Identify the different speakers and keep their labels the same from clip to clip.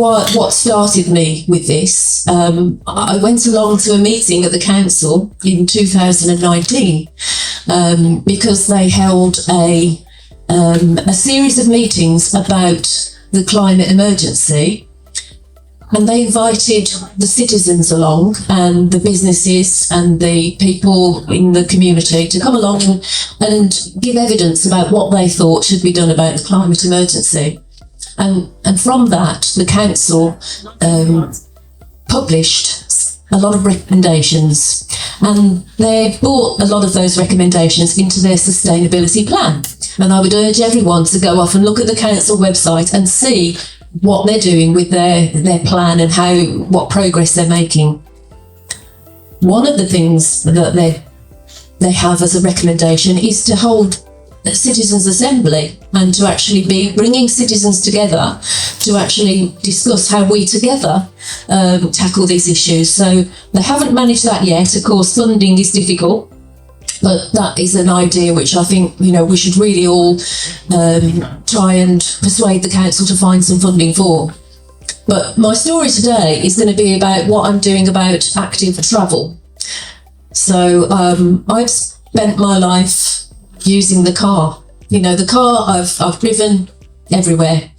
Speaker 1: what started me with this. I went along to a meeting at the council in 2019 because they held a series of meetings about the climate emergency. And they invited the citizens along and the businesses and the people in the community to come along and give evidence about what they thought should be done about the climate emergency. And from that, the council published a lot of recommendations, and they brought a lot of those recommendations into their sustainability plan. And I would urge everyone to go off and look at the council website and see what they're doing with their plan and what progress they're making. One of the things that they have as a recommendation is to hold a citizens' assembly and to actually be bringing citizens together to actually discuss how we together tackle these issues. So they haven't managed that yet. Of course, funding is difficult, but that is an idea which I think, we should really all try and persuade the council to find some funding for. But my story today is going to be about what I'm doing about active travel. So I've spent my life using the car. The car I've driven everywhere.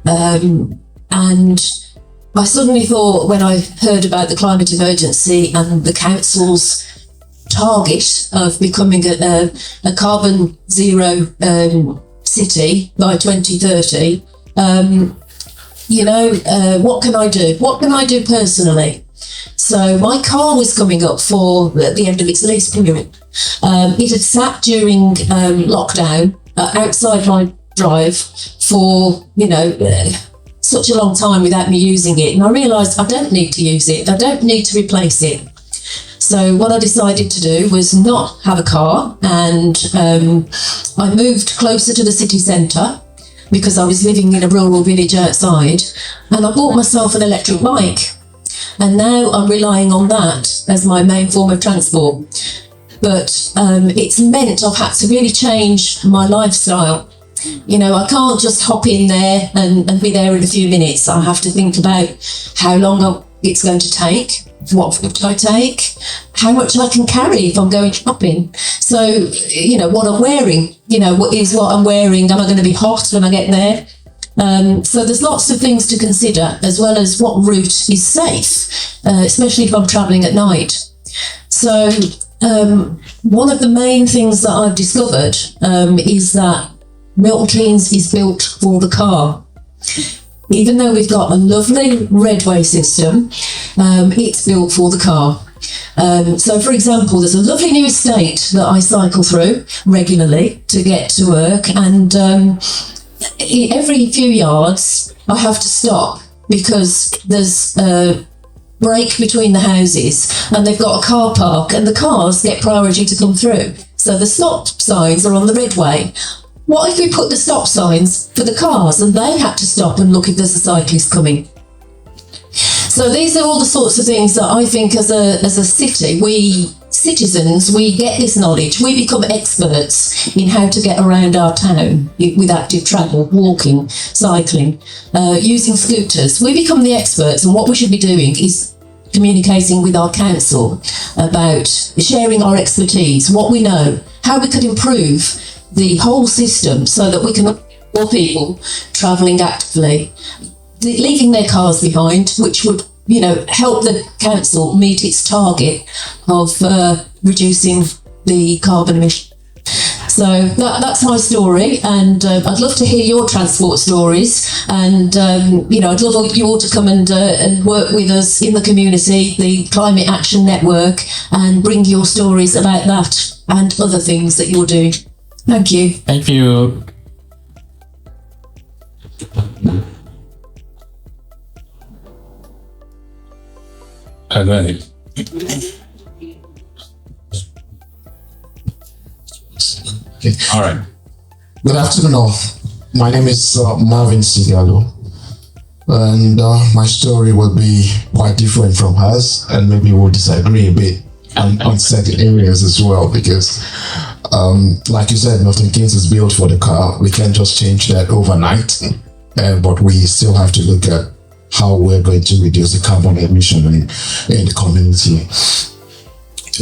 Speaker 1: And I suddenly thought, when I heard about the climate emergency and the council's target of becoming a carbon zero city by 2030, what can I do? What can I do personally? So my car was coming up for the end of its lease period. It had sat during lockdown outside my drive for, such a long time without me using it. And I realised I don't need to use it. I don't need to replace it. So what I decided to do was not have a car, and I moved closer to the city centre because I was living in a rural village outside, and I bought myself an electric bike. And now I'm relying on that as my main form of transport. But it's meant I've had to really change my lifestyle. I can't just hop in there and be there in a few minutes. I have to think about how long it's going to take, what food I take, how much I can carry if I'm going shopping. So, what I'm wearing, what is what I'm wearing? Am I going to be hot when I get there? So there's lots of things to consider, as well as what route is safe, especially if I'm travelling at night. So one of the main things that I've discovered is that Milton Keynes is built for the car. Even though we've got a lovely redway system, it's built for the car. So, for example, there's a lovely new estate that I cycle through regularly to get to work, and every few yards I have to stop because there's a break between the houses and they've got a car park, and the cars get priority to come through. So the stop signs are on the redway. What if we put the stop signs for the cars and they had to stop and look if there's a cyclist coming? So these are all the sorts of things that I think as a city, we citizens, we get this knowledge, we become experts in how to get around our town with active travel, walking, cycling, using scooters. We become the experts, and what we should be doing is communicating with our council about sharing our expertise, what we know, how we could improve the whole system so that we can have more people travelling actively, leaving their cars behind, which would help the council meet its target of reducing the carbon emission. So that's my story, and I'd love to hear your transport stories, and I'd love you all to come and work with us in the community, the Climate Action Network, and bring your stories about that and other things that you're doing. Thank you.
Speaker 2: Thank you.
Speaker 3: All right. All right.
Speaker 4: Good afternoon all. My name is Marvin Sigalo, and my story will be quite different from hers, and maybe we'll disagree a bit on certain areas as well, because like you said, Milton Keynes is built for the car. We can't just change that overnight, but we still have to look at how we're going to reduce the carbon emission in the community.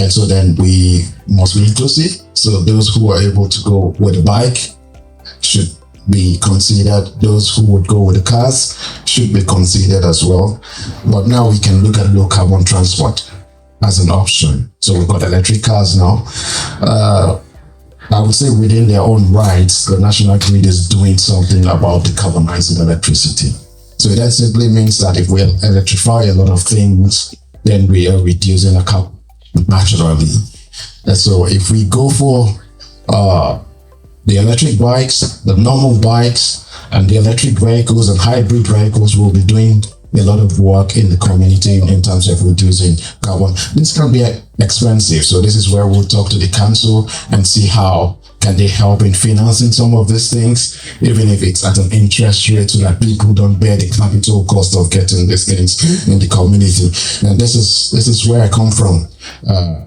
Speaker 4: And so then we must be inclusive. So those who are able to go with a bike should be considered. Those who would go with the cars should be considered as well. But now we can look at low carbon transport as an option. So we've got electric cars now. I would say within their own rights, the national grid is doing something about decarbonizing electricity. So that simply means that if we electrify a lot of things, then we are reducing the carbon naturally. And so if we go for the electric bikes, the normal bikes, and the electric vehicles and hybrid vehicles will be doing a lot of work in the community in terms of reducing carbon. This can be expensive, so this is where we'll talk to the council and see how can they help in financing some of these things, even if it's at an interest rate, so that people don't bear the capital cost of getting these things in the community. And this is where I come from.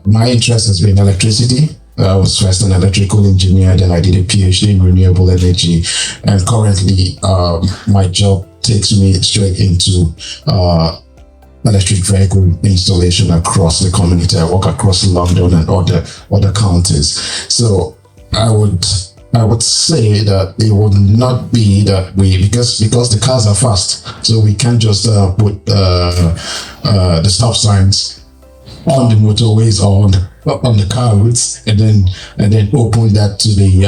Speaker 4: My interest has been electricity. I was first an electrical engineer, then I did a PhD in renewable energy, and currently my job takes me straight into electric vehicle installation across the community. I work across London and other counties. So I would say that it would not be that because the cars are fast, so we can't just put the stop signs on the motorways or on the car routes and then open that to the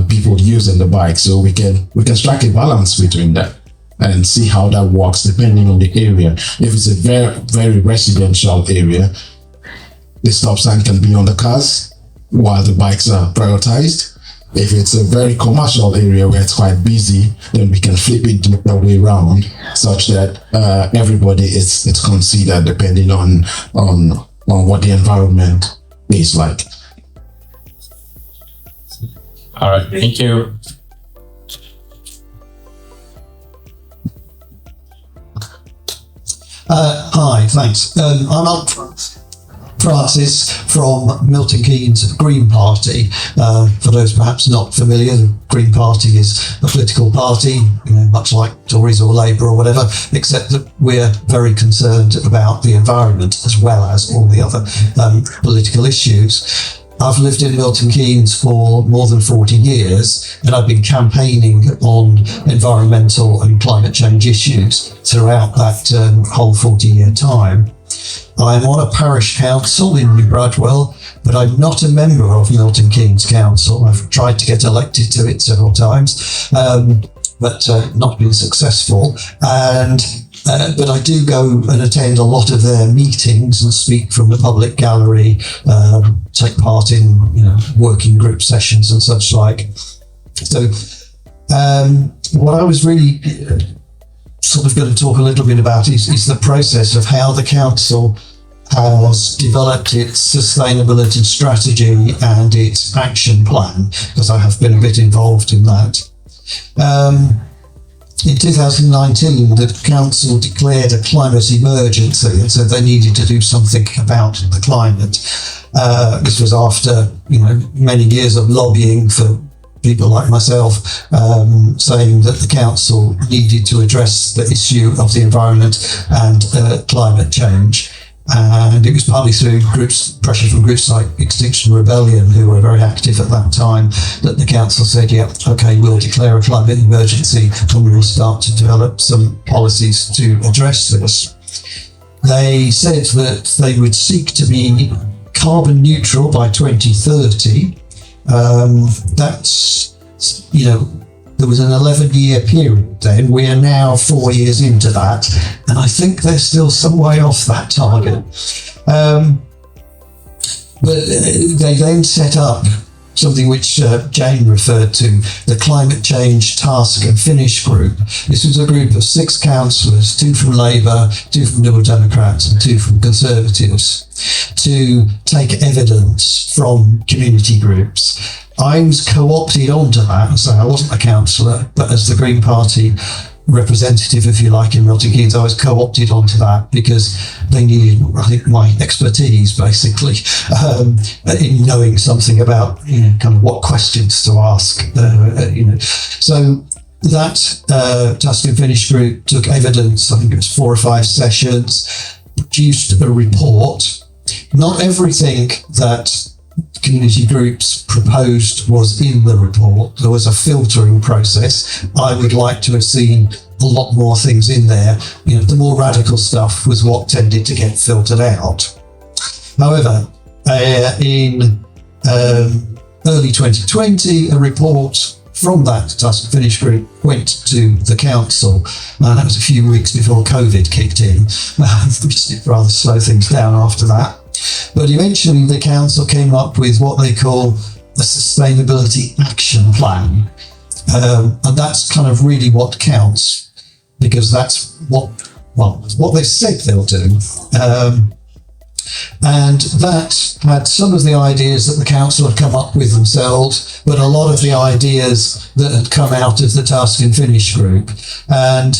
Speaker 4: people using the bike. So we can strike a balance between that and see how that works depending on the area. If it's a very, very residential area, the stop sign can be on the cars while the bikes are prioritized. If it's a very commercial area where it's quite busy, then we can flip it the other way around, such that everybody is considered depending on what the environment is like.
Speaker 3: All right, thank you.
Speaker 2: Hi, thanks. I'm up Francis from Milton Keynes Green Party. For those perhaps not familiar, the Green Party is a political party, much like Tories or Labour or whatever, except that we're very concerned about the environment as well as all the other political issues. I've lived in Milton Keynes for more than 40 years, and I've been campaigning on environmental and climate change issues throughout that whole 40-year time. I'm on a parish council in New Bradwell, but I'm not a member of Milton Keynes Council. I've tried to get elected to it several times, but not been successful. But I do go and attend a lot of their meetings and speak from the public gallery, take part in working group sessions and such like. So what I was really sort of going to talk a little bit about is the process of how the council has developed its sustainability strategy and its action plan, because I have been a bit involved in that. In 2019, the council declared a climate emergency and said they needed to do something about the climate. This was after many years of lobbying for people like myself, saying that the council needed to address the issue of the environment and climate change. And it was partly through pressure from groups like Extinction Rebellion, who were very active at that time, that the council said, yeah, okay, we'll declare a climate emergency and we'll start to develop some policies to address this. They said that they would seek to be carbon neutral by 2030. That's, there was an 11-year period then. We are now 4 years into that, and I think they're still some way off that target. But they then set up something which Jane referred to, the Climate Change Task and Finish Group. This was a group of 6 councillors, 2 from Labour, 2 from Liberal Democrats and 2 from Conservatives, to take evidence from community groups. I was co-opted onto that, so I wasn't a councillor, but as the Green Party representative, if you like, in Milton Keynes, I was co-opted onto that because they needed, I think, my expertise basically in knowing something about kind of what questions to ask. So That Task and Finish group took evidence, I think it was 4 or 5 sessions, produced a report. Not everything that community groups proposed was in the report. There was a filtering process. I would like to have seen a lot more things in there. You know, the more radical stuff was what tended to get filtered out. However, in early 2020, a report from that Task and Finish group went to the council. That was a few weeks before COVID kicked in, which did rather slow things down after that. But eventually the council came up with what they call a sustainability action plan. And that's kind of really what counts, because that's what they said they'll do. And that had some of the ideas that the council had come up with themselves, but a lot of the ideas that had come out of the Task and Finish group. And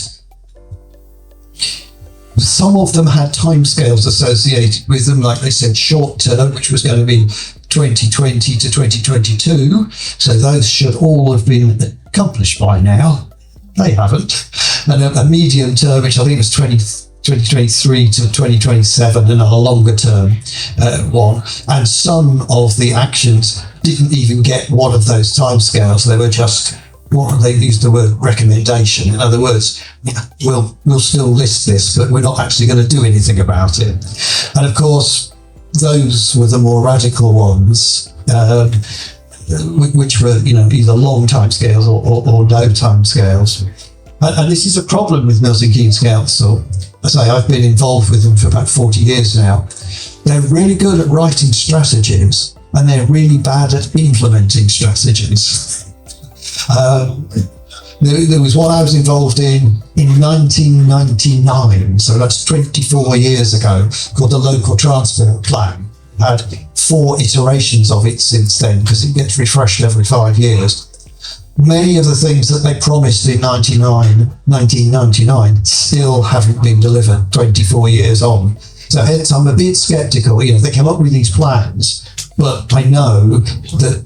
Speaker 2: some of them had timescales associated with them, like they said, short term, which was going to be 2020 to 2022. So those should all have been accomplished by now. They haven't. And a medium term, which I think was 2023 to 2027, and a longer term one. And some of the actions didn't even get one of those timescales. They were just, they used the word recommendation. In other words, we'll still list this, but we're not actually going to do anything about it. And of course, those were the more radical ones, which were, either long timescales or no timescales. And this is a problem with Milton Keynes Council. I say I've been involved with them for about 40 years now. They're really good at writing strategies, and they're really bad at implementing strategies. There was one I was involved in 1999, so that's 24 years ago, called the Local Transport Plan. Had 4 iterations of it since then, because it gets refreshed every 5 years. Many of the things that they promised in 1999 still haven't been delivered 24 years on. So hence I'm a bit sceptical. They come up with these plans, but I know that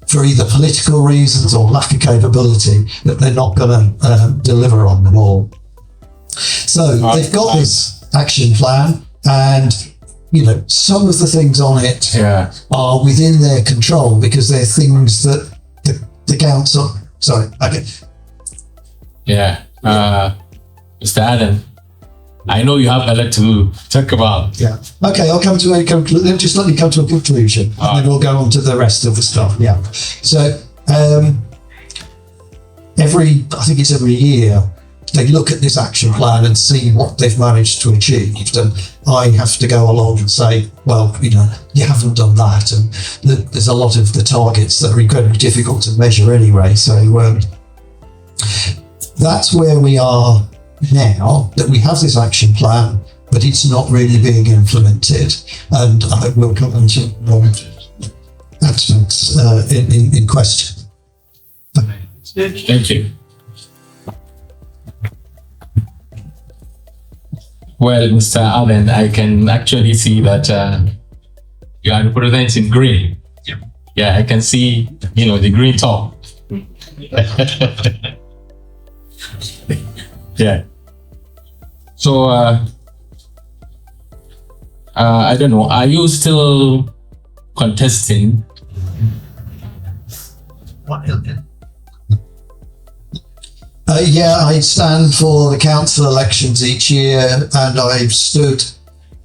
Speaker 2: for either political reasons or lack of capability, that they're not going to deliver on them all. So they've got this action plan, and some of the things on it are within their control, because they're things that the council. Sorry. Okay.
Speaker 3: Yeah. Mr. Adam, I know you have a lot to talk about.
Speaker 2: Yeah. Okay, I'll come to a conclusion. Just let me come to a conclusion, and then we'll go on to the rest of the stuff. Yeah. So I think it's every year, they look at this action plan and see what they've managed to achieve. And I have to go along and say, well, you haven't done that. And there's a lot of the targets that are incredibly difficult to measure anyway. So that's where we are now, that we have this action plan, but it's not really being implemented. And I will come on to aspects in question.
Speaker 3: Thank you. Well, Mr. Allen, I can actually see that you are representing green. Yeah, I can see, the green top. Yeah. So, I don't know, are you still contesting?
Speaker 2: Yeah, I stand for the council elections each year, and I've stood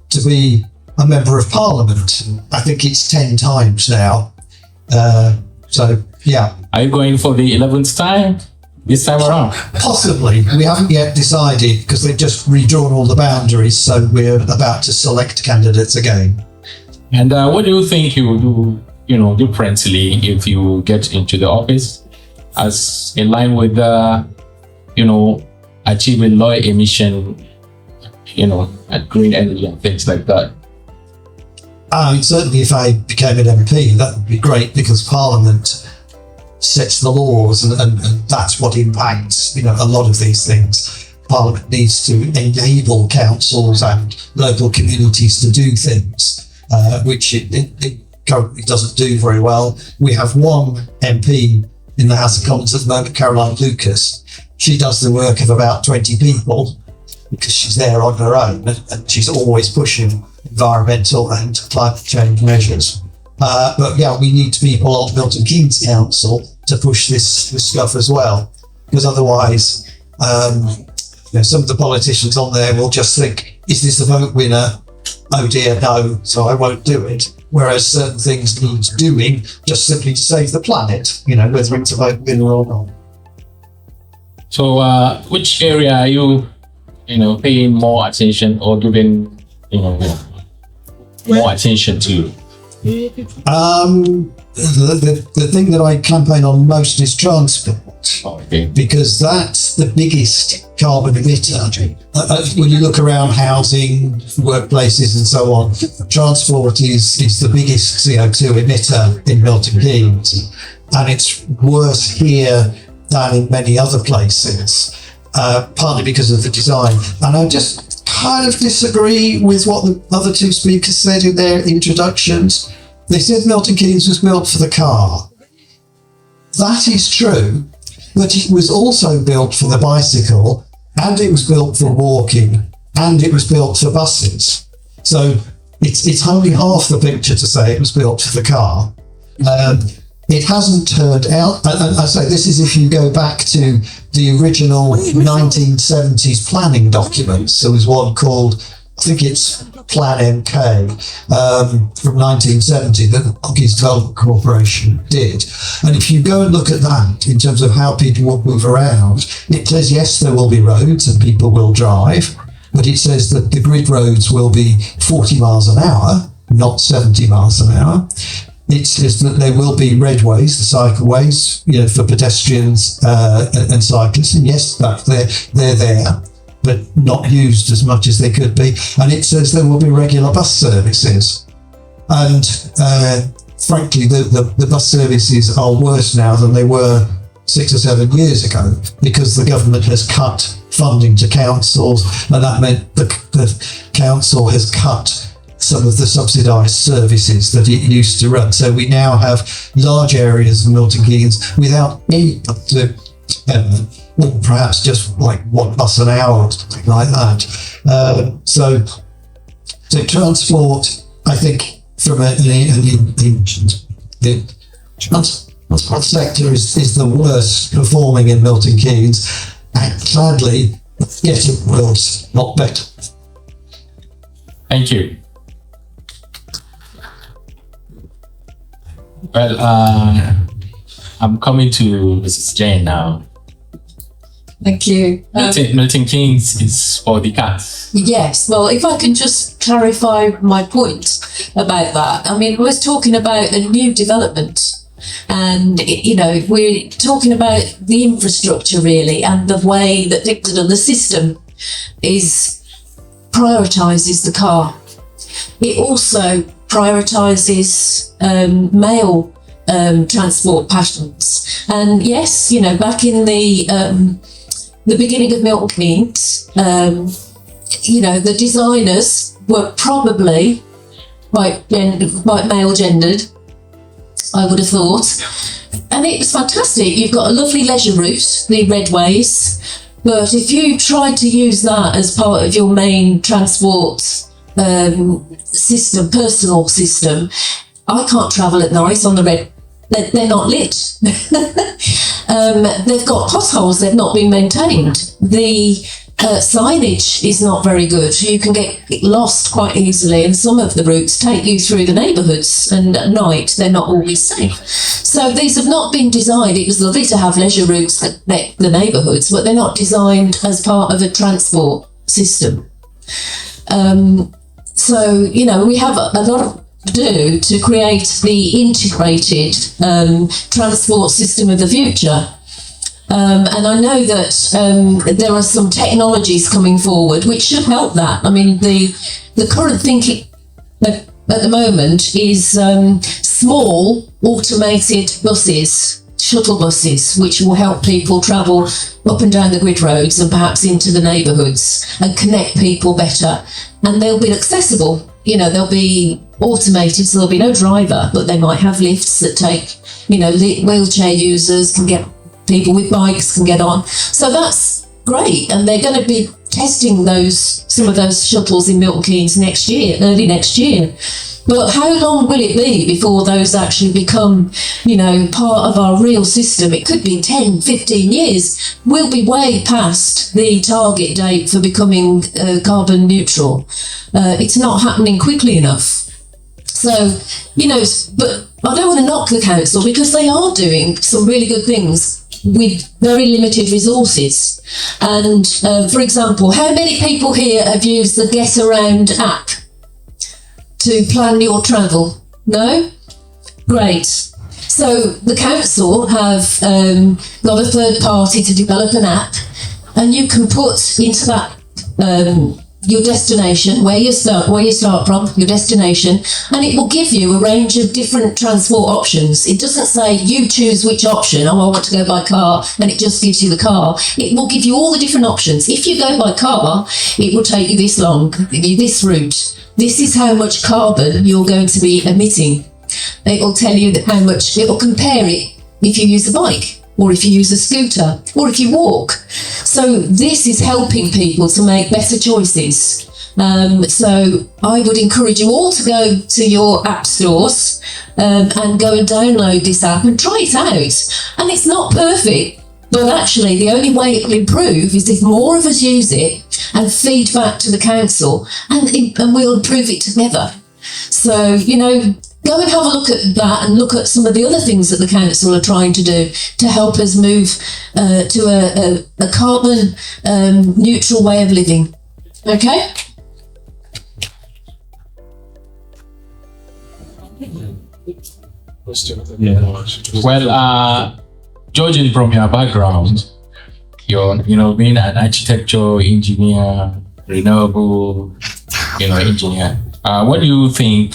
Speaker 2: to be a member of parliament. I think it's 10 times now. So, yeah.
Speaker 3: Are you going for the 11th time this time around?
Speaker 2: Possibly. We haven't yet decided, because they've just redrawn all the boundaries, so we're about to select candidates again.
Speaker 3: And what do you think you will do, differently if you get into the office, as in line with achieving low emission, and green energy and things like that?
Speaker 2: Certainly if I became an MP, that would be great, because Parliament sets the laws, and that's what impacts, a lot of these things. Parliament needs to enable councils and local communities to do things, which it currently doesn't do very well. We have one MP in the House of Commons at the moment, Caroline Lucas, she does the work of about 20 people because she's there on her own, and she's always pushing environmental and climate change measures. But yeah, we need people on Milton Keynes Council to push this stuff as well, because otherwise, some of the politicians on there will just think, is this a vote winner? Oh dear, no, so I won't do it. Whereas certain things need doing just simply to save the planet, whether it's a vote winner or not.
Speaker 3: So, which area are you, paying more attention or giving, more attention to?
Speaker 2: The thing that I campaign on most is transport, because that's the biggest carbon emitter. When you look around housing, workplaces and so on, transport is the biggest CO2 emitter in Milton Keynes, and it's worse here than in many other places, partly because of the design. And I just kind of disagree with what the other two speakers said in their introductions. They said Milton Keynes was built for the car. That is true, but it was also built for the bicycle, and it was built for walking, and it was built for buses. So it's only half the picture to say it was built for the car. It hasn't turned out, and I say this is if you go back to the original 1970s planning documents. There was one called, I think it's Plan MK, from 1970 that the Monkeys Development Corporation did. And if you go and look at that in terms of how people will move around, it says, yes, there will be roads and people will drive, but it says that the grid roads will be 40 miles an hour, not 70 miles an hour. It says that there will be redways, the cycleways, for pedestrians and cyclists. And yes, they're there, but not used as much as they could be. And it says there will be regular bus services. And frankly, the bus services are worse now than they were 6 or 7 years ago, because the government has cut funding to councils, and that meant the council has cut some of the subsidised services that it used to run. So we now have large areas of Milton Keynes without any, or perhaps just like one bus an hour or something like that. So transport, I think, from the transport sector is the worst performing in Milton Keynes, and sadly, getting worse, not better.
Speaker 3: Thank you. Well, I'm coming to Mrs. Jane now.
Speaker 1: Thank you.
Speaker 3: Milton Keynes is for the cats.
Speaker 1: Yes, well, if I can just clarify my point about that. I mean, we're talking about a new development, and, we're talking about the infrastructure really, and the way that the system prioritises the car. It also prioritises mail transport patterns. And yes, back in the beginning of Milton Keynes, the designers were probably quite male gendered, I would have thought. And it was fantastic. You've got a lovely leisure route, the redways, but if you tried to use that as part of your main transport personal system, I can't travel at night on the red. They're not lit. They've got potholes. They've not been maintained. The signage is not very good. You can get lost quite easily, and some of the routes take you through the neighbourhoods, and at night they're not always safe. So these have not been designed. It was lovely to have leisure routes that connect the neighbourhoods, but they're not designed as part of a transport system. So, we have a lot to do to create the integrated transport system of the future. And I know that there are some technologies coming forward which should help that. I mean, the current thinking at the moment is small automated buses, shuttle buses, which will help people travel up and down the grid roads and perhaps into the neighbourhoods and connect people better. And they'll be accessible. They'll be automated, so there'll be no driver, but they might have lifts that take, wheelchair users can get people with bikes can get on. So that's great, and they're going to be testing some of those shuttles in Milton Keynes next year, early next year. But how long will it be before those actually become, part of our real system? It could be 10, 15 years. We'll be way past the target date for becoming carbon neutral. It's not happening quickly enough. So, but I don't want to knock the council, because they are doing some really good things with very limited resources. And for example, how many people here have used the Get Around app to plan your travel? No? Great. So the council have got a third party to develop an app, and you can put into that your destination, where you start from, your destination, and it will give you a range of different transport options. It doesn't say you choose which option. Oh, I want to go by car, and it just gives you the car. It will give you all the different options. If you go by car, it will take you this long, this route. This is how much carbon you're going to be emitting. It will tell you how much. It will compare it if you use a bike, or if you use a scooter, or if you walk. So this is helping people to make better choices. So I would encourage you all to go to your app stores and go and download this app and try it out. And it's not perfect, but actually the only way it will improve is if more of us use it and feed back to the council, and we'll improve it together. So, go and have a look at that, and look at some of the other things that the council are trying to do to help us move to a carbon neutral way of living. Okay?
Speaker 3: Well, judging from your background, you're being an architectural engineer, renewable engineer, what do you think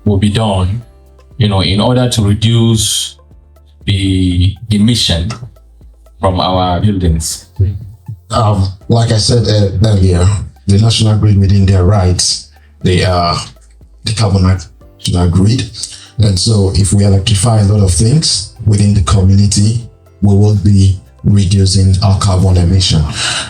Speaker 3: will be done in order to reduce the emission from our buildings?
Speaker 4: Like I said earlier, the national grid, within their rights, they are the carbon national grid. And so if we electrify a lot of things within the community, we will be reducing our carbon emission.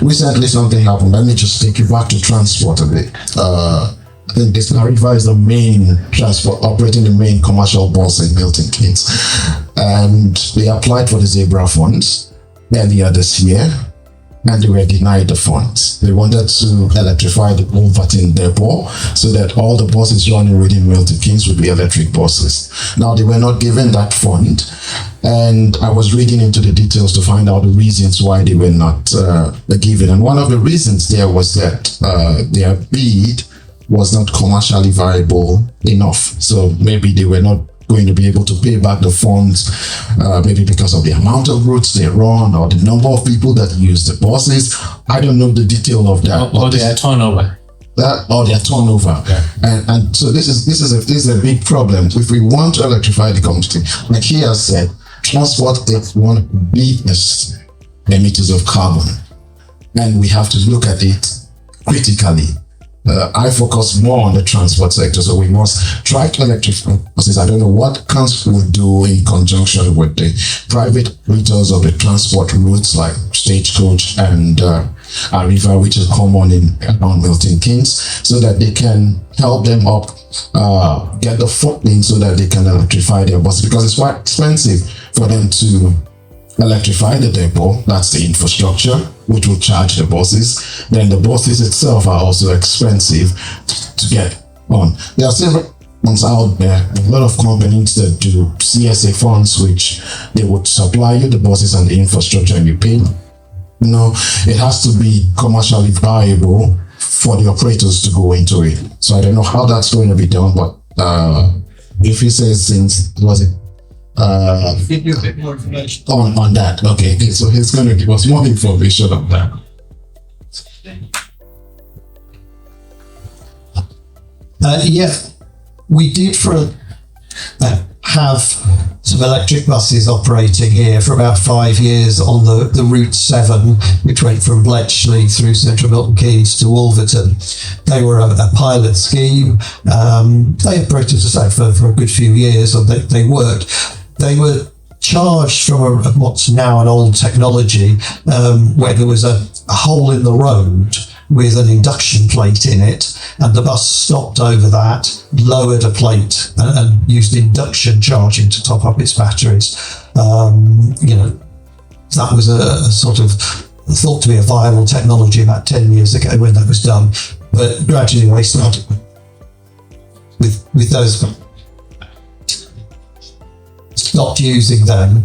Speaker 4: Recently, something happened. Let me just take you back to transport a bit. I think this River is the main transport, operating the main commercial bus in Milton Keynes. And they applied for the Zebra funds earlier this year, and they were denied the funds. They wanted to electrify the Wolverton depot so that all the buses running within Milton Keynes would be electric buses. Now, they were not given that fund, and I was reading into the details to find out the reasons why they were not given. And one of the reasons there was that their bid was not commercially viable enough. So maybe they were not going to be able to pay back the funds, maybe because of the amount of routes they run or the number of people that use the buses. I don't know the detail of that.
Speaker 3: Or their turnover.
Speaker 4: Or their turnover. Yeah. And so this is a big problem. If we want to electrify the community, like he has said, transport is one of the biggest emitters of carbon, and we have to look at it critically. I focus more on the transport sector, so we must try to electrify buses. I don't know what council will do in conjunction with the private operators of the transport routes like Stagecoach and River, which is common around Milton Keynes, so that they can help them up, get the funding so that they can electrify their buses, because it's quite expensive for them to electrify the depot. That's the infrastructure, which will charge the buses. Then the buses itself are also expensive to get on. There are several funds out there, a lot of companies that do CSA funds, which they would supply you the buses and the infrastructure, and you pay. It has to be commercially viable for the operators to go into it. So I don't know how that's going to be done, but if he says things, was it
Speaker 2: Give you a bit more information
Speaker 4: on that? Okay, so he's going to give us more information on that.
Speaker 2: Yeah, we did have some electric buses operating here for about 5 years on the Route 7, which went from Bletchley through central Milton Keynes to Wolverton. They were a pilot scheme. They operated, as I say, for a good few years, and they worked. They were charged from what's now an old technology, where there was a hole in the road with an induction plate in it, and the bus stopped over that, lowered a plate, and used induction charging to top up its batteries. That was a sort of thought to be a viable technology about 10 years ago when that was done, but gradually they started with those, stopped using them.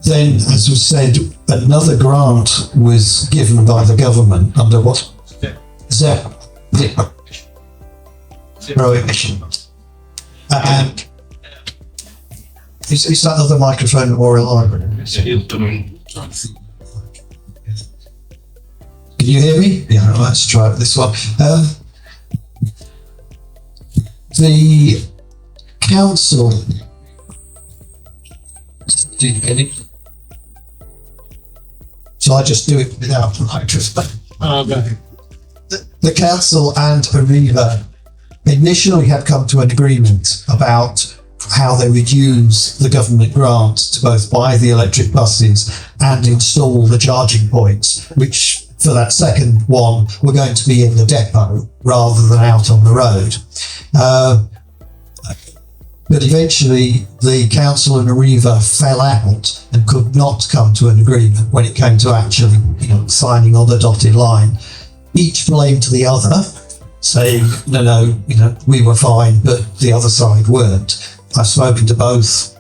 Speaker 2: Then, as was said, another grant was given by the government under what? Zero emission. And is that other microphone more reliable? Can you hear me? Yeah, let's try this one. The council. Do you get it? Shall I just do it without the microphone?
Speaker 3: Okay.
Speaker 2: The council and Arriva initially had come to an agreement about how they would use the government grant to both buy the electric buses and install the charging points, which for that second one were going to be in the depot rather than out on the road. But eventually the council and Arriva fell out and could not come to an agreement when it came to actually, signing on the dotted line. Each blamed the other, saying, no, we were fine, but the other side weren't. I've spoken to both,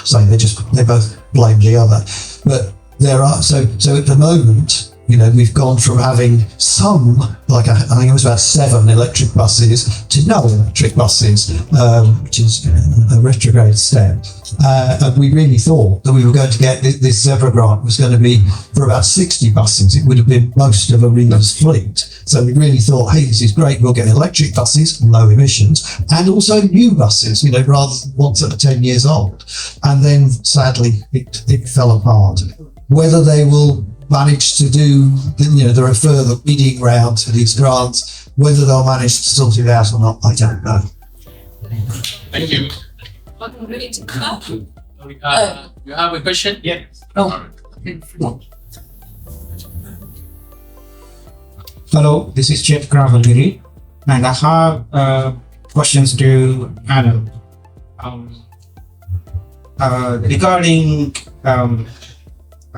Speaker 2: saying they both blame the other. But there are, so at the moment, we've gone from having some, I think it was about 7 electric buses to no electric buses, which is a retrograde step. And we really thought that we were going to get this Zebra grant was going to be for about 60 buses. It would have been most of Arriva's fleet. So we really thought, hey, this is great. We'll get electric buses, low emissions, and also new buses, rather than ones that are 10 years old. And then sadly, it fell apart. Whether they will manage to do, there are further bidding rounds for these grants, whether they'll manage to sort it out or not, I don't know.
Speaker 3: Thank you. You have a question? Yeah.
Speaker 5: Hello, this is Chef Gravaliri, and I have questions to Adam regarding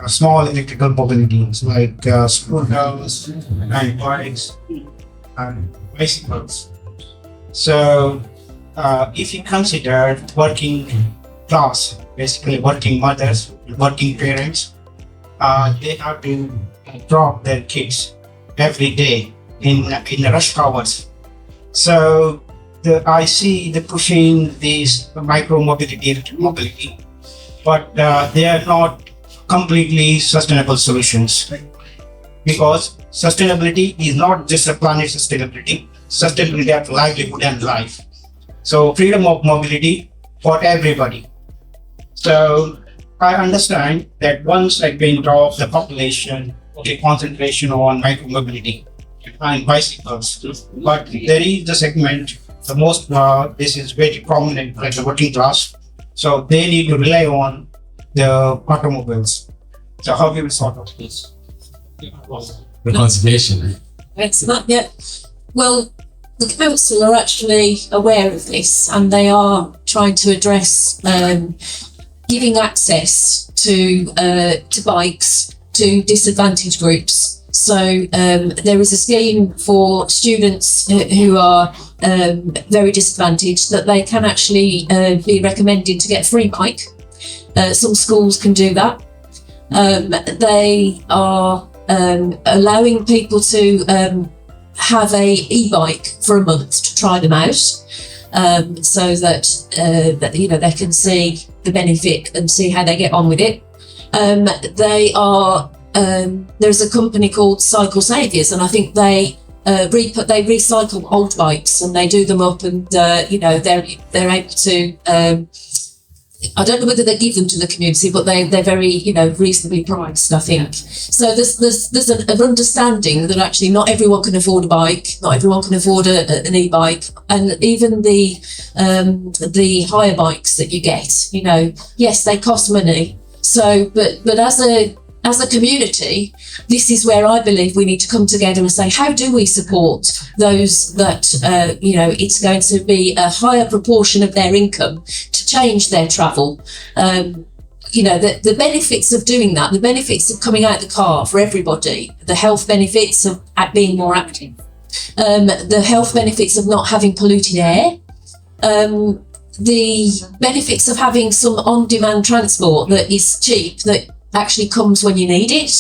Speaker 5: small electrical mobilities like scooters and bikes and bicycles. So, if you consider working class, basically working mothers, working parents, they have to drop their kids every day in the rush hours. So I see the pushing these micro mobility, electric mobility, but they are not completely sustainable solutions, because sustainability is not just a planet sustainability of livelihood and life. So freedom of mobility for everybody. So I understand that once again drop the population, concentration on micro mobility and bicycles, but there is the segment, the most this is very prominent, like the working class. So they need to rely on the automobiles. So how do we sort out this?
Speaker 3: Reconciliation.
Speaker 1: It's not yet. Well, the council are actually aware of this, and they are trying to address giving access to bikes to disadvantaged groups. So there is a scheme for students who are very disadvantaged that they can actually be recommended to get a free bike. Some schools can do that. They are allowing people to have a e-bike for a month to try them out, so that they can see the benefit and see how they get on with it. They are there's a company called Cycle Saviours, and I think they recycle old bikes and they do them up, and they're able to I don't know whether they give them to the community, but they're very, reasonably priced, I think. So there's an understanding that actually not everyone can afford a bike, not everyone can afford an e-bike, and even the hire bikes that you get, yes, they cost money. So, but as a community, this is where I believe we need to come together and say, how do we support those that, it's going to be a higher proportion of their income to change their travel. The benefits of doing that, the benefits of coming out the car for everybody, the health benefits of being more active, the health benefits of not having polluted air, the benefits of having some on-demand transport that is cheap, that actually comes when you need it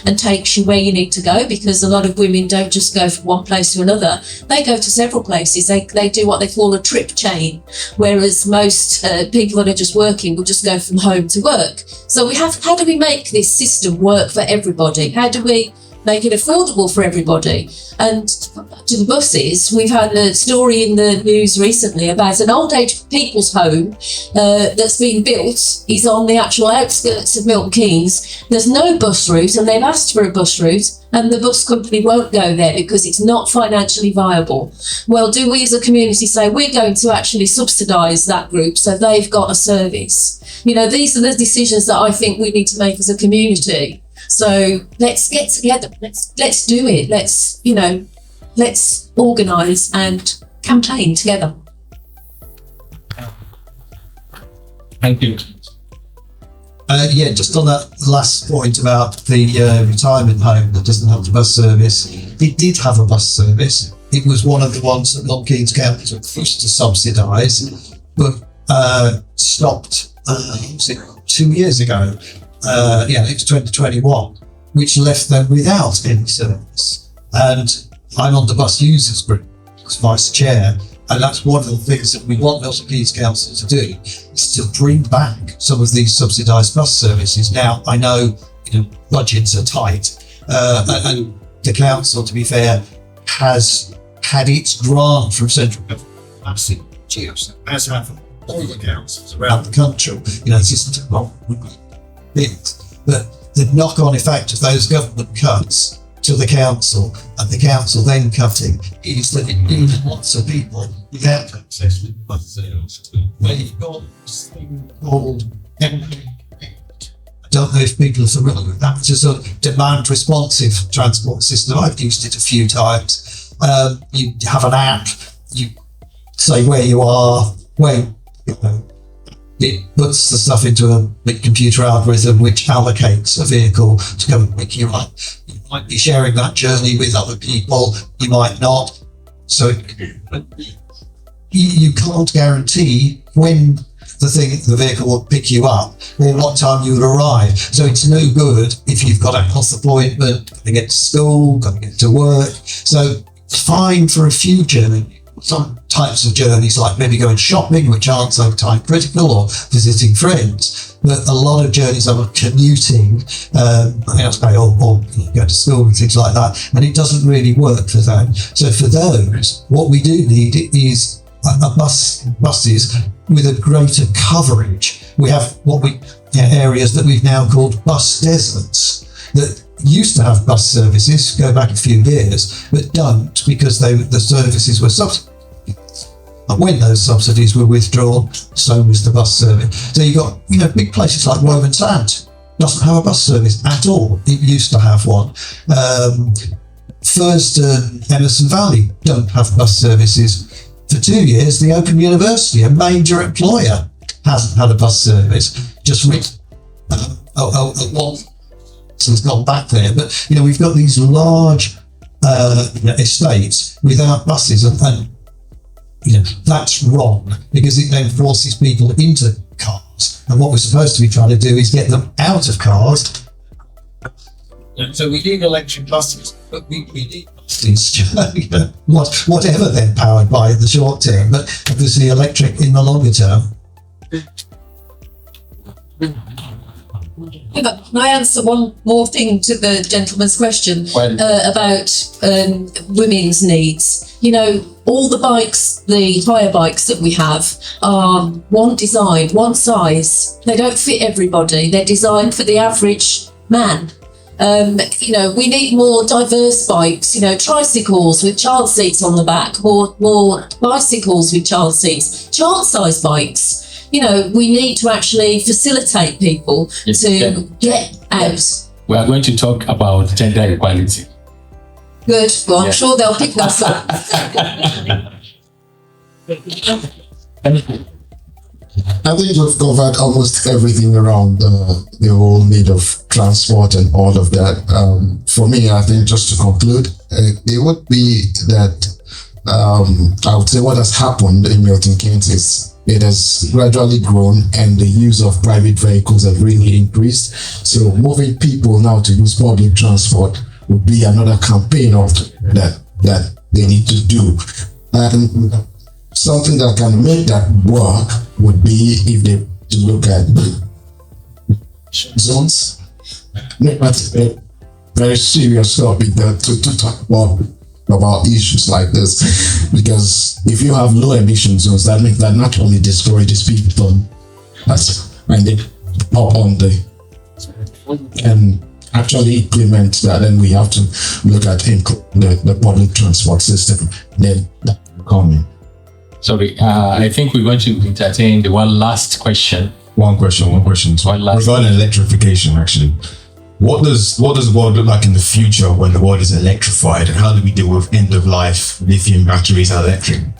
Speaker 1: and takes you where you need to go, because a lot of women don't just go from one place to another, they go to several places. They do what they call a trip chain, whereas most people that are just working will just go from home to work. So how do we make this system work for everybody? How do we make it affordable for everybody? And to the buses, we've had a story in the news recently about an old age people's home that's been built. Is on the actual outskirts of Milton Keynes. There's no bus route, and they've asked for a bus route, and the bus company won't go there because it's not financially viable. Well, do we as a community say we're going to actually subsidise that group so they've got a service? These are the decisions that I think we need to make as a community. So let's get together. Let's do it. Let's organise and campaign together.
Speaker 3: Thank you.
Speaker 2: Just on that last point about the retirement home that doesn't have the bus service, it did have a bus service. It was one of the ones that Milton Keynes Council used to subsidise, but stopped 2 years ago. It was 2021, which left them without any service. And I'm on the bus users group as vice chair, and that's one of the things that we want Milton Keynes Council to do, is to bring back some of these subsidised bus services. Now, I know budgets are tight, and the council, to be fair, has had its grant from central government, as have all the councils around the country. It's just but the knock-on effect of those government cuts to the council, and the council then cutting, is that it leaves lots of people without access with bus sales. Where you've got this thing called MP. I don't know if people are familiar with that. It's a sort of demand-responsive transport system. I've used it a few times. You have an app. You say where you are, it puts the stuff into a big computer algorithm which allocates a vehicle to come and pick you up. You might be sharing that journey with other people, you might not. So you can't guarantee when the vehicle will pick you up or what time you will arrive. So it's no good if you've got a health appointment, got to get to school, got to get to work. So it's fine for a few journeys. Some types of journeys, like maybe going shopping, which aren't so time critical, or visiting friends, but a lot of journeys are commuting, or going to school and things like that, and it doesn't really work for them. So for those, what we do need is buses with a greater coverage. We have areas that we've now called bus deserts that used to have bus services, go back a few years, but don't, because the services were subsidised. And when those subsidies were withdrawn, so was the bus service. So you've got, big places like Woburn Sand doesn't have a bus service at all. It used to have one. Thurston, Emerson Valley don't have bus services. For 2 years, the Open University, a major employer, hasn't had a bus service. Just one has gone back there. But, we've got these large estates without buses, and that's wrong, because it then forces people into cars. And what we're supposed to be trying to do is get them out of cars. So we need electric buses, but we need buses, whatever they're powered by in the short term, but obviously electric in the longer term.
Speaker 1: Can I answer one more thing to the gentleman's question about women's needs? all the bikes, the hire bikes that we have, are one design, one size. They don't fit everybody. They're designed for the average man. We need more diverse bikes, tricycles with child seats on the back, more bicycles with child seats, child-sized bikes. We need to actually facilitate people to get out.
Speaker 3: We are going to talk about gender equality.
Speaker 1: Good. Well, I'm sure they'll pick that up.
Speaker 4: I think we've covered almost everything around the whole need of transport and all of that. For me, I think just to conclude, it would be that I would say what has happened in Milton Keynes is it has gradually grown and the use of private vehicles have really increased. So moving people now to use public transport would be another campaign of that they need to do. And something that can make that work would be if they look at zones. That's a very serious topic to talk about issues like this, because if you have low emission zones, that means that naturally discourages people and they pop on and actually implement that. Then we have to look at the public transport system. Then that will come in.
Speaker 3: Sorry, I think we're going to entertain the one last question.
Speaker 6: One question. So regarding electrification, actually, what does the world look like in the future when the world is electrified, and how do we deal with end of life lithium batteries and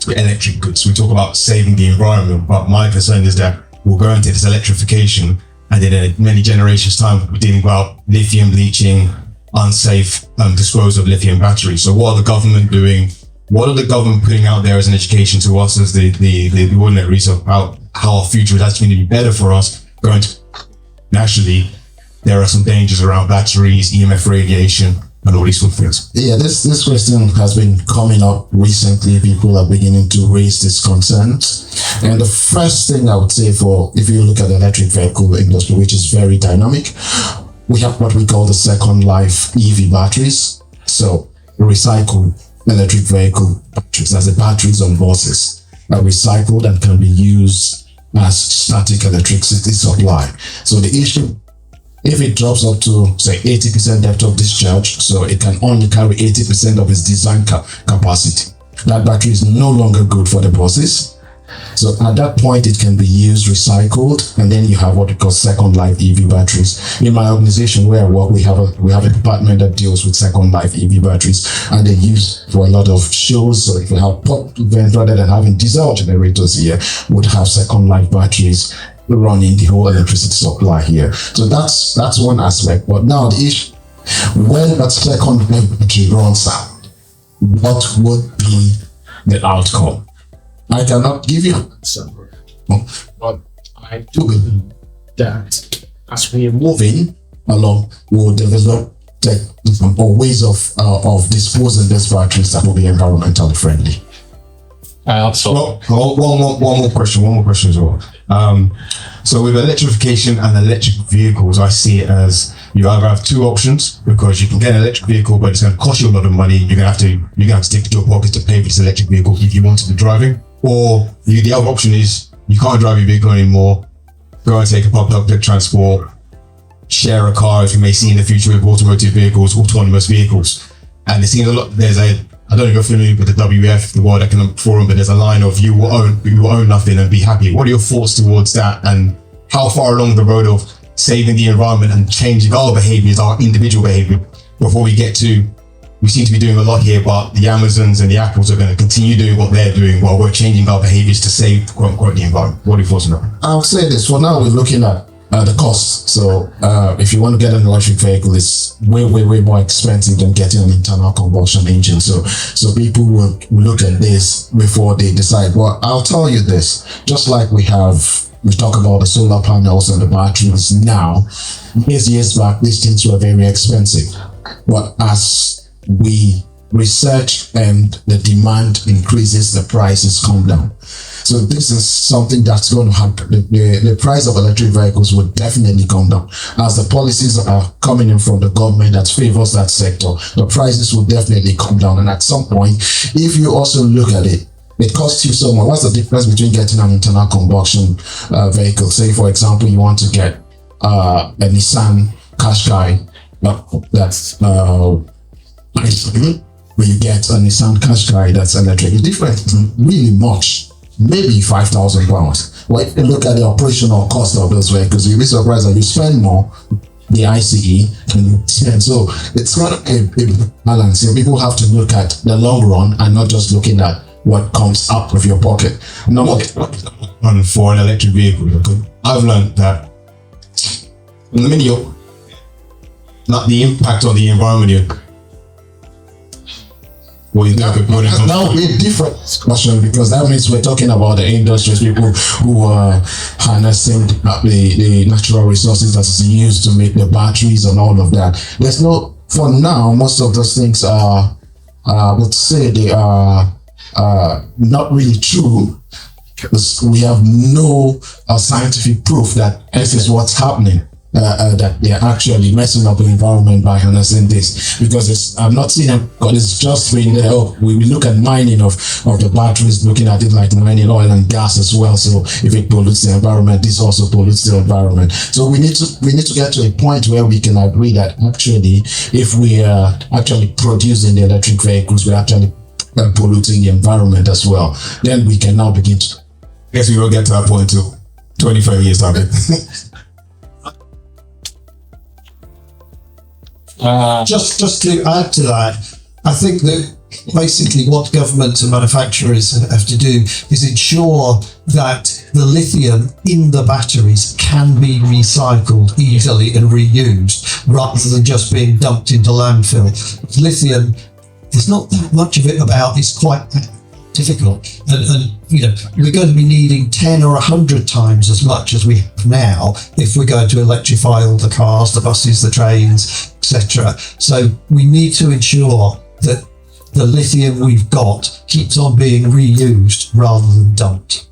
Speaker 6: electric goods? We talk about saving the environment, but my concern is that we'll go into this electrification, and then in many generations' time, we're dealing about lithium leaching, unsafe disposal of lithium batteries. So what are the government doing? What are the government putting out there as an education to us as the ordinaries of how our future is actually going to be better for us? Naturally, there are some dangers around batteries, EMF radiation, and all these sort of things.
Speaker 4: Yeah, this question has been coming up recently. People are beginning to raise these concerns. And the first thing I would say if you look at the electric vehicle industry, which is very dynamic, we have what we call the second life EV batteries. So recycled electric vehicle batteries, as the batteries on buses are recycled and can be used as static electricity supply. So the issue, if it drops up to say 80% depth of discharge, so it can only carry 80% of its design capacity, that battery is no longer good for the buses. So at that point, it can be used recycled, and then you have what we call second life EV batteries. In my organization where I work, we have a department that deals with second life EV batteries, and they use for a lot of shows. So if we have pop events, rather than having diesel generators here, would have second life batteries running the whole electricity supply here. So that's one aspect. But now the issue, when that second life battery runs out, what would be the outcome? I cannot give you an answer, but I do believe that as we are moving along, we'll develop ways of disposing these batteries that will be environmentally friendly.
Speaker 3: I hope so.
Speaker 6: Well, one more question as well. So with electrification and electric vehicles, I see it as you either have two options, because you can get an electric vehicle, but it's going to cost you a lot of money. You're going to have to stick to your pocket to pay for this electric vehicle if you want to be driving. Or the other option is you can't drive your vehicle anymore. Go and take a public transport, share a car, as we may see in the future with automotive vehicles, autonomous vehicles. And it seems a lot. I don't know if you're familiar with the WEF, the World Economic Forum, but there's a line of you will own nothing and be happy. What are your thoughts towards that, and how far along the road of saving the environment and changing our behaviors, our individual behavior, before we get to, we seem to be doing a lot here, but the Amazons and the Apples are going to continue doing what they're doing while we're changing our behaviors to save, quote unquote, the environment. What are your thoughts on that?
Speaker 4: I'll say this. For now, we're looking at the cost. So if you want to get an electric vehicle, it's way more expensive than getting an internal combustion engine. So people will look at this before they decide. Well, I'll tell you this, just like we talk about the solar panels and the batteries now, years back, these things were very expensive. But as we research and the demand increases, the prices come down. So this is something that's going to happen. The price of electric vehicles will definitely come down as the policies are coming in from the government that favors that sector. The prices will definitely come down, and at some point, if you also look at it, it costs you so much. What's the difference between getting an internal combustion vehicle? Say, for example, you want to get a Nissan Qashqai that's when you get a Nissan Qashqai that's electric. The difference isn't really much, maybe £5,000. Well, if you look at the operational cost of those vehicles, you'll be surprised that you spend more the ICE and so it's not a balance. People have to look at the long run and not just looking at what comes up of your pocket. No,
Speaker 6: on for an electric vehicle, because I've learned that in the video, not the impact on the environment. What you think
Speaker 4: that would be a different discussion, because that means we're talking about the industries, people who are harnessing the natural resources that is used to make the batteries and all of that. There's no, for now, most of those things are, I would say they are not really true, because we have no scientific proof that this is what's happening. That they're actually messing up the environment by harnessing this, because I'm not seeing them, but it's just been there. We look at mining of the batteries, looking at it like mining oil and gas as well. So if it pollutes the environment, this also pollutes the environment. So we need to get to a point where we can agree that actually, if we are actually producing the electric vehicles, we're actually polluting the environment as well. Then we can now begin to.
Speaker 6: I guess we will get to that point too. 25 years of it.
Speaker 2: Just to add to that, I think that basically what government and manufacturers have to do is ensure that the lithium in the batteries can be recycled easily and reused, rather than just being dumped into landfill. Lithium, there's not that much of it about. It's quite difficult, and we're going to be needing 10 or 100 times as much as we have now if we're going to electrify all the cars, the buses, the trains, etc. So we need to ensure that the lithium we've got keeps on being reused rather than dumped.